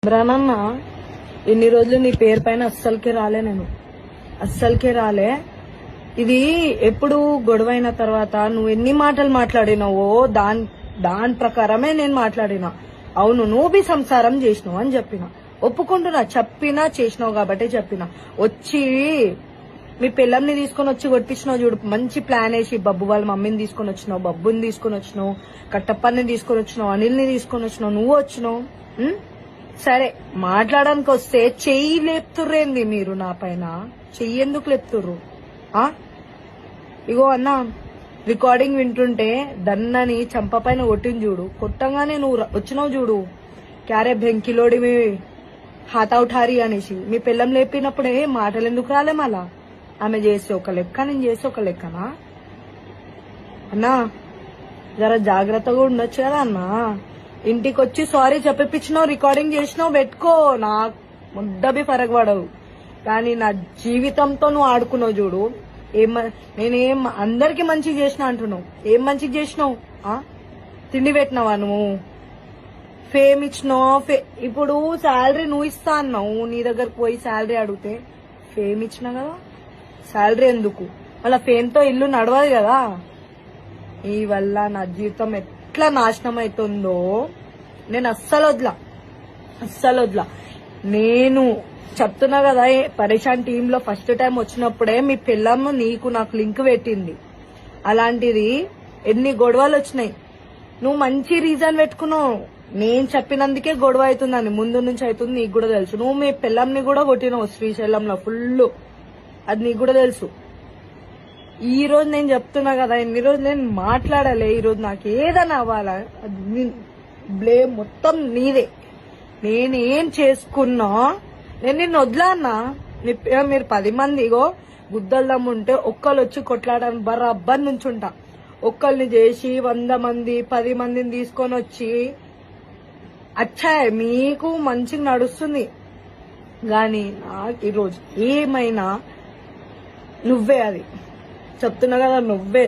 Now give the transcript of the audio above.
ఇమ్రానన్న ఇన్ని రోజులు నీ పేరు పైన అస్సలకే రాలే, నేను అస్సలకే రాలే. ఇది ఎప్పుడు గొడవ అయిన తర్వాత నువ్వు ఎన్ని మాటలు మాట్లాడినావో దాని ప్రకారమే నేను మాట్లాడినా. అవును, నువ్వు బి సంసారం చేసినావు అని చెప్పిన, ఒప్పుకుంటున్నా. చెప్పినా చేసినావు కాబట్టే చెప్పిన. వచ్చి మీ పిల్లంని తీసుకొని వచ్చి కొట్టించినావు చూడు, మంచి ప్లాన్ వేసి బబ్బు వాళ్ళ మమ్మీని తీసుకొని వచ్చినావు, బబ్బుని తీసుకొని వచ్చినావు, కట్టప్పని తీసుకొని వచ్చినావు, అనిల్ని తీసుకొని వచ్చినావు, నువ్వు వచ్చినావు. సరే, మాట్లాడడానికి వస్తే చెయ్యి లేపుతుర్రేంది మీరు నా పైన? చెయ్యి ఎందుకు లేపుతుర్రు? ఇగో అన్న, రికార్డింగ్ వింటుంటే దన్నని చంప పైన కొట్టింది చూడు, కొట్టంగానే నువ్వు వచ్చినావు చూడు, క్యారే బెంకిలోడి మీ హాతౌఠారి అనేసి. మీ పిల్లం లేపినప్పుడే మాటలు ఎందుకు రాలే? మళ్ళా ఆమె చేస్తే ఒక లెక్క, నేను చేస్తే ఒక లెక్కనా? అన్నా జర జాగ్రత్తగా ఉండొచ్చు కదా అన్నా. ఇంటికి వచ్చి సారీ చెప్పిచ్చినావు, రికార్డింగ్ చేసినావు, పెట్టుకో, నా ముద్దబి పడవు. కానీ నా జీవితంతో నువ్వు ఆడుకున్నావు చూడు. నేనేం అందరికి మంచిగా చేసిన అంటున్నావు, ఏం మంచిగా చేసినావు? తిండి పెట్టినావా నువ్వు? ఫేమ్ ఇచ్చినావు. ఇప్పుడు శాలరీ నువ్వు ఇస్తా అన్నావు, నీ దగ్గరకు పోయి శాలరీ అడిగితే ఫేమ్ ఇచ్చినా కదా, శాలరీ ఎందుకు? మళ్ళా ఫేమ్ తో ఇల్లు నడవదు కదా. ఈ వల్ల నా జీవితం ఎట్లా నాశనం అవుతుందో నేను అస్సలు వదలా. నేను చెప్తున్నా కదా, పరేషాన్ టీమ్ లో ఫస్ట్ టైం వచ్చినప్పుడే మీ పిల్లమ్మ నాకు లింక్ పెట్టింది. అలాంటిది ఎన్ని గొడవలు వచ్చినాయి. నువ్వు మంచి రీజన్ పెట్టుకున్నావు, నేను చెప్పినందుకే గొడవ అవుతుందని. ముందు నుంచి అవుతుంది, నీకు కూడా తెలుసు. నువ్వు మీ పిల్లంని కూడా కొట్టినావు శ్రీశైలంలో ఫుల్, అది నీకు కూడా తెలుసు. ఈ రోజు నేను చెప్తున్నా కదా, ఇన్ని రోజు నేను మాట్లాడాలి. ఈ రోజు నాకు ఏదైనా అవ్వాలా, బ్లేమ్ మొత్తం నీదే. నేనేం చేసుకున్నా నేను నిన్ను వదిలా అన్నా. మీరు 10 మంది ఇగో గుద్దలు దమ్ముంటే ఒక్కళ్ళు వచ్చి కొట్లాడని బరాబర్ నుంచుంటా. ఒక్కళ్ళని చేసి 100 మంది 10 మందిని తీసుకొని వచ్చి అచ్చాయి మీకు మంచిగా నడుస్తుంది. గాని నాకు ఈరోజు ఏమైనా నువ్వే, అది చెప్తున్నా కదా, నువ్వే.